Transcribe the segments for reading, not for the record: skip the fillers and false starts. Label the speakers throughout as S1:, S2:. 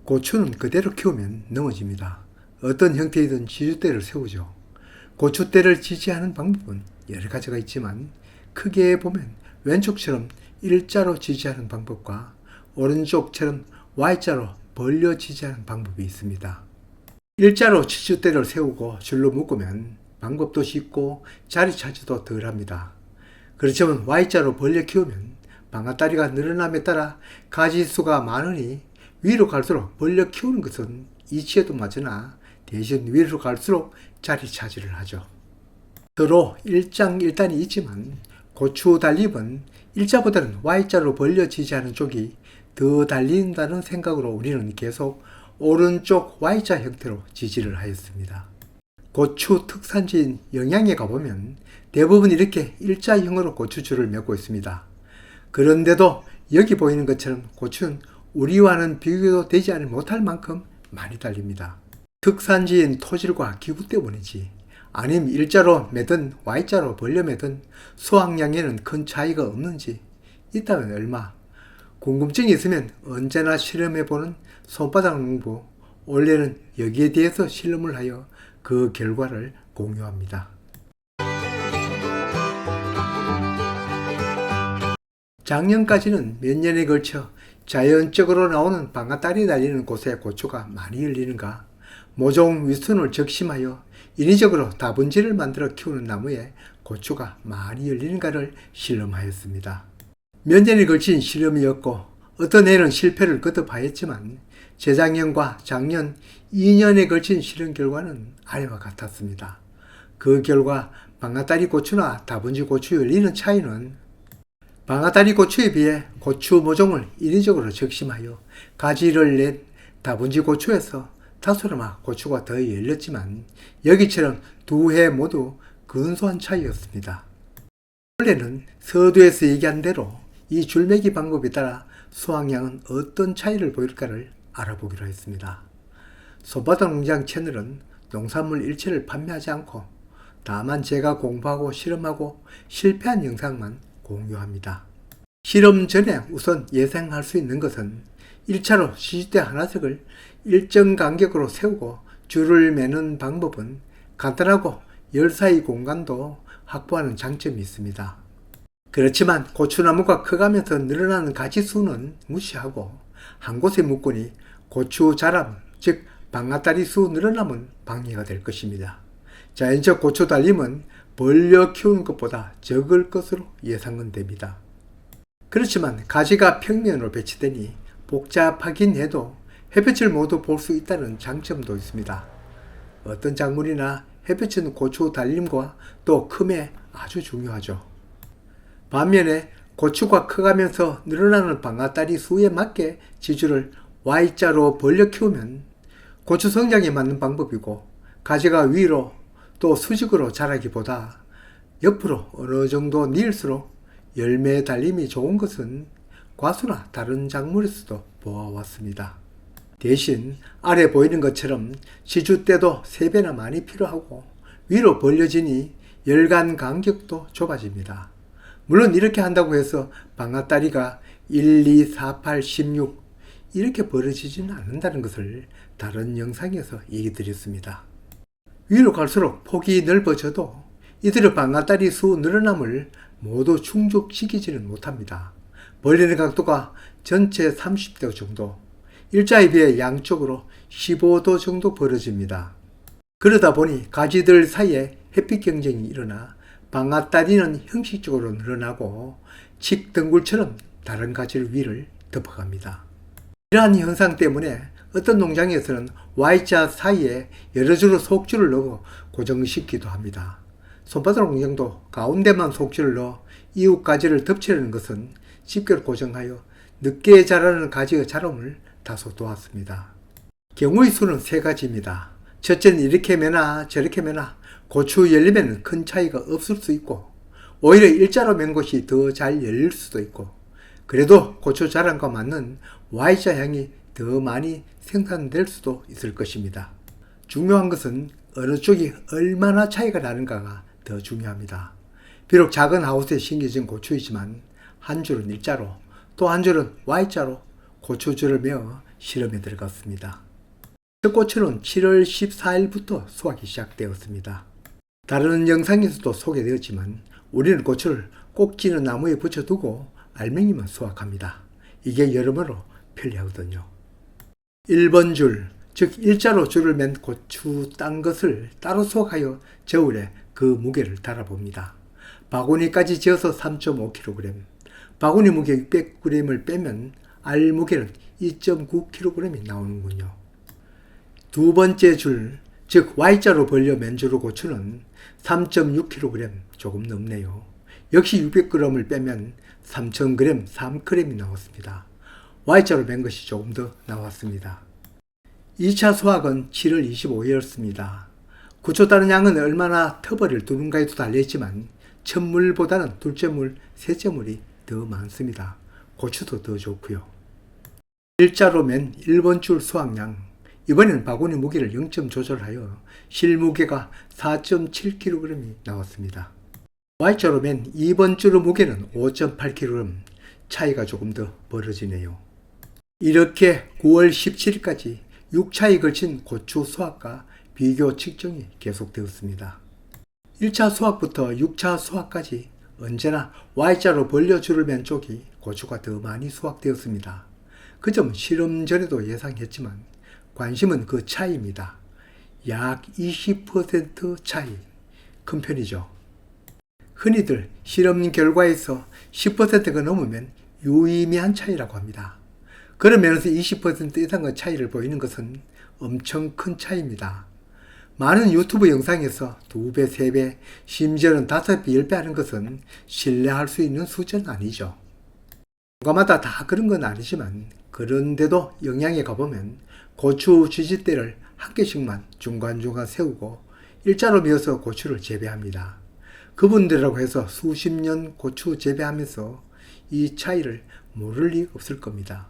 S1: 고추는 그대로 키우면 넘어집니다. 어떤 형태이든 지주대를 세우죠. 고추대를 지지하는 방법은 여러 가지가 있지만 크게 보면 왼쪽처럼 일자로 지지하는 방법과 오른쪽처럼 Y자로 벌려 지지하는 방법이 있습니다. 일자로 지주대를 세우고 줄로 묶으면 방법도 쉽고 자리 차지도 덜합니다. 그렇지만 Y자로 벌려 키우면 방아다리가 늘어남에 따라 가지수가 많으니 위로 갈수록 벌려 키우는 것은 이치에도 맞으나 대신 위로 갈수록 자리 차지를 하죠. 서로 일장일단이 있지만 고추 달립은 일자보다는 Y자로 벌려 지지하는 쪽이 더 달린다는 생각으로 우리는 계속 오른쪽 Y자 형태로 지지를 하였습니다. 고추 특산지인 영양에 가보면 대부분 이렇게 일자형으로 고추줄을 맺고 있습니다. 그런데도 여기 보이는 것처럼 고추는 우리와는 비교도 되지 못할 만큼 많이 달립니다. 특산지인 토질과 기후 때문이지 아니면 일자로 매든 Y자로 벌려 매든 수확량에는 큰 차이가 없는지 있다면 얼마, 궁금증이 있으면 언제나 실험해보는 손바닥 농부 원래는 여기에 대해서 실험을 하여 그 결과를 공유합니다. 작년까지는 몇 년에 걸쳐 자연적으로 나오는 방아다리 달리는 곳에 고추가 많이 열리는가, 모종 위선을 적심하여 인위적으로 다분지를 만들어 키우는 나무에 고추가 많이 열리는가를 실험하였습니다. 몇 년에 걸친 실험이었고 어떤 해는 실패를 거듭하였지만 재작년과 작년 2년에 걸친 실험 결과는 아래와 같았습니다. 그 결과 방아다리 고추나 다분지 고추 열리는 차이는 방아다리 고추에 비해 고추 모종을 인위적으로 적심하여 가지를 낸 다분지 고추에서 다소나마 고추가 더 열렸지만 여기처럼 두 해 모두 근소한 차이였습니다. 원래는 서두에서 얘기한 대로 이 줄매기 방법에 따라 수확량은 어떤 차이를 보일까를 알아보기로 했습니다. 손바닥 농장 채널은 농산물 일체를 판매하지 않고 다만 제가 공부하고 실험하고 실패한 영상만 공유합니다. 실험 전에 우선 예상할 수 있는 것은 1차로 지지대 하나씩을 일정 간격으로 세우고 줄을 매는 방법은 간단하고 열 사이 공간도 확보하는 장점이 있습니다. 그렇지만 고추나무가 커가면서 늘어나는 가지수는 무시하고 한 곳에 묶으니 고추 자람, 즉 방아다리 수 늘어남은 방해가 될 것입니다. 자연적 고추 달림은 벌려 키우는 것보다 적을 것으로 예상은 됩니다. 그렇지만 가지가 평면으로 배치되니 복잡하긴 해도 햇볕을 모두 볼 수 있다는 장점도 있습니다. 어떤 작물이나 햇볕은 고추 달림과 또 큼에 아주 중요하죠. 반면에 고추가 커가면서 늘어나는 방아다리 수에 맞게 지주를 Y자로 벌려 키우면 고추 성장에 맞는 방법이고 가지가 위로 또 수직으로 자라기보다 옆으로 어느 정도 닐수록 열매 달림이 좋은 것은 과수나 다른 작물에서도 보아왔습니다. 대신 아래 보이는 것처럼 지주대도 3배나 많이 필요하고 위로 벌려지니 열간 간격도 좁아집니다. 물론 이렇게 한다고 해서 방아다리가 1, 2, 4, 8, 16 이렇게 벌어지지는 않는다는 것을 다른 영상에서 얘기 드렸습니다. 위로 갈수록 폭이 넓어져도 이들의 방아다리 수 늘어남을 모두 충족시키지는 못합니다. 벌리는 각도가 전체 30도 정도, 일자에 비해 양쪽으로 15도 정도 벌어집니다. 그러다 보니 가지들 사이에 햇빛 경쟁이 일어나 방아다리는 형식적으로 늘어나고 칡덩굴처럼 다른 가지를 위를 덮어갑니다. 이러한 현상 때문에 어떤 농장에서는 Y자 사이에 여러 줄의 속줄을 넣어 고정시키기도 합니다. 손바닥 농장도 가운데만 속줄을 넣어 이웃 가지를 덮치려는 것은 집게로 고정하여 늦게 자라는 가지의 자람을 다소 도왔습니다. 경우의 수는 3가지입니다. 첫째는 이렇게 매나 저렇게 매나 고추 열림에는 큰 차이가 없을 수 있고 오히려 일자로 맨 곳이 더 잘 열릴 수도 있고 그래도 고추 자람과 맞는 Y자 향이 더 많이 생산될 수도 있을 것입니다. 중요한 것은 어느 쪽이 얼마나 차이가 나는가가 더 중요합니다. 비록 작은 하우스에 심겨진 고추이지만 한 줄은 일자로 또 한 줄은 Y자로 고추줄을 메어 실험에 들어갔습니다. 첫 고추는 7월 14일부터 수확이 시작되었습니다. 다른 영상에서도 소개되었지만 우리는 고추를 꼭지는 나무에 붙여두고 알맹이만 수확합니다. 이게 여러모로 편리하거든요. 1번 줄, 즉 일자로 줄을 맨 고추 딴 것을 따로 수확하여 저울에 그 무게를 달아봅니다. 바구니까지 지어서 3.5kg, 바구니 무게 600g을 빼면 알 무게는 2.9kg이 나오는군요. 두 번째 줄, 즉 Y자로 벌려 맨 줄의 고추는 3.6kg, 조금 넘네요. 역시 600g을 빼면 3000g, 3g이 나왔습니다. Y자로 맨 것이 조금 더 나왔습니다. 2차 수확은 7월 25일이었습니다. 고추 따는 양은 얼마나 터벌을 두는가에도 달려있지만 첫 물보다는 둘째 물, 셋째 물이 더 많습니다. 고추도 더 좋고요. 일자로 맨 1번 줄 수확량, 이번에는 바구니 무게를 0점 조절하여 실무게가 4.7kg이 나왔습니다. Y자로 맨 2번 줄의 무게는 5.8kg, 차이가 조금 더 벌어지네요. 이렇게 9월 17일까지 6차에 걸친 고추 수확과 비교 측정이 계속되었습니다. 1차 수확부터 6차 수확까지 언제나 Y자로 벌려 줄을 맨 쪽이 고추가 더 많이 수확되었습니다. 그 점은 실험 전에도 예상했지만 관심은 그 차이입니다. 약 20% 차이, 큰 편이죠. 흔히들 실험 결과에서 10%가 넘으면 유의미한 차이라고 합니다. 그런 면에서 20% 이상의 차이를 보이는 것은 엄청 큰 차이입니다. 많은 유튜브 영상에서 2배, 3배, 심지어는 5배, 10배 하는 것은 신뢰할 수 있는 수준은 아니죠. 농가마다 다 그런 건 아니지만 그런데도 영양에 가보면 고추 지지대를 한 개씩만 중간중간 세우고 일자로 미어서 고추를 재배합니다. 그분들이라고 해서 수십 년 고추 재배하면서 이 차이를 모를 리 없을 겁니다.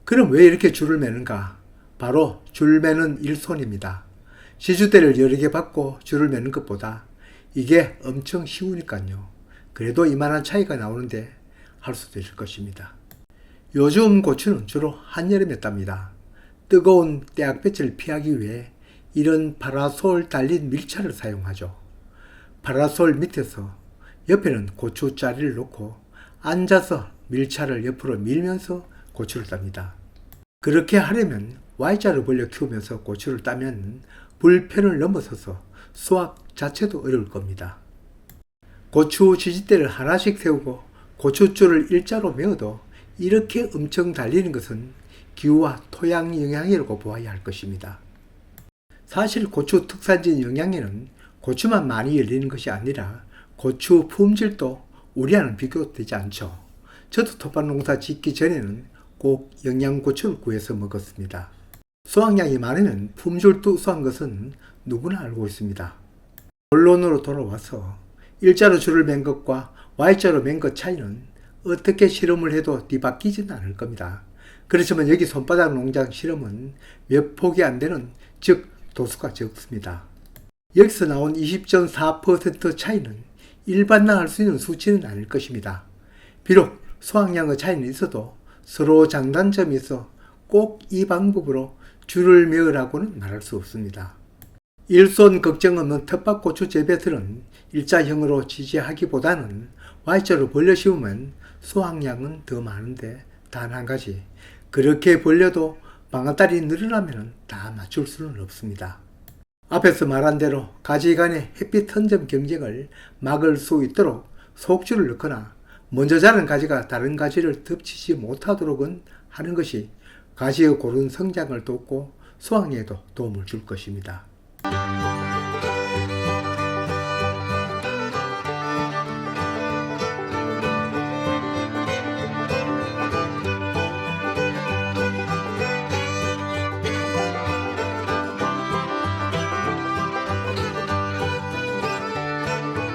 S1: 그럼 왜 이렇게 줄을 매는가? 바로 줄 매는 일손입니다. 지주대를 여러 개 받고 줄을 매는 것보다 이게 엄청 쉬우니까요. 그래도 이만한 차이가 나오는데 할 수도 있을 것입니다. 요즘 고추는 주로 한여름에 땁니다. 뜨거운 태양빛을 피하기 위해 이런 파라솔 달린 밀차를 사용하죠. 파라솔 밑에서 옆에는 고추자리를 놓고 앉아서 밀차를 옆으로 밀면서 고추를 땁니다. 그렇게 하려면 Y자를 벌려 키우면서 고추를 따면 불편을 넘어서서 수확 자체도 어려울 겁니다. 고추 지지대를 하나씩 세우고 고추줄을 일자로 메어도 이렇게 엄청 달리는 것은 기후와 토양 영향이라고 보아야 할 것입니다. 사실 고추 특산지인 영양에는 고추만 많이 열리는 것이 아니라 고추 품질도 우리와는 비교되지 않죠. 저도 텃밭 농사 짓기 전에는 꼭 영양고추를 구해서 먹었습니다. 수확량이 많으면 품질도 우수한 것은 누구나 알고 있습니다. 본론으로 돌아와서 일자로 줄을 맨 것과 Y자로 맨 것 차이는 어떻게 실험을 해도 뒤바뀌지는 않을 겁니다. 그렇지만 여기 손바닥 농장 실험은 몇 폭이 안 되는, 즉 도수가 적습니다. 여기서 나온 20.4% 차이는 일반화 할 수 있는 수치는 아닐 것입니다. 비록 수확량의 차이는 있어도 서로 장단점이 있어 꼭 이 방법으로 줄을 메으라고는 말할 수 없습니다. 일손 걱정 없는 텃밭고추 재배들은 일자형으로 지지하기보다는 Y자로 벌려 심으면 수확량은 더 많은데 단 한 가지, 그렇게 벌려도 방아딸이 늘어나면 다 맞출 수는 없습니다. 앞에서 말한 대로 가지 간의 햇빛 한 점 경쟁을 막을 수 있도록 속주를 넣거나 먼저 자란 가지가 다른 가지를 덮치지 못하도록은 하는 것이 가지의 고른 성장을 돕고 수확에도 도움을 줄 것입니다.